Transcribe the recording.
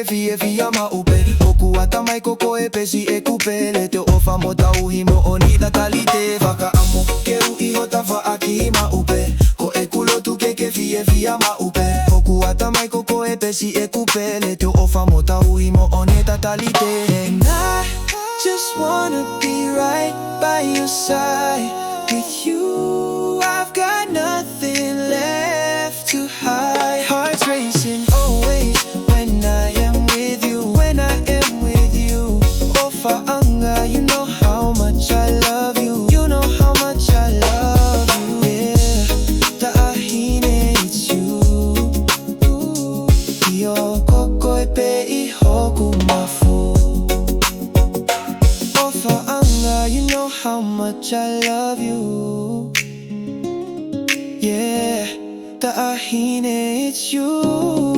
vie via maupe Hoku ata mai kokoe pesi e kupele Te ofa mo tau himo o ni natalite Waka amo keu iho tawa aki maupe Ko e kulotu ke vie via maupe Hoku ata mai kokoe pesi e kupele Te ofa mo tau himo o ni natalite And I just wanna be right by your side With you I've got nothing left to hide Heart's racing always when I am with you When I am with you Ofa'anga, you know how much I love you You know how much I love you, yeah Ta'ahine, it's you Yo kokoe pehē hoku mafu Ofa'anga, you know how much I love you Yeah, ta'ahine, it's you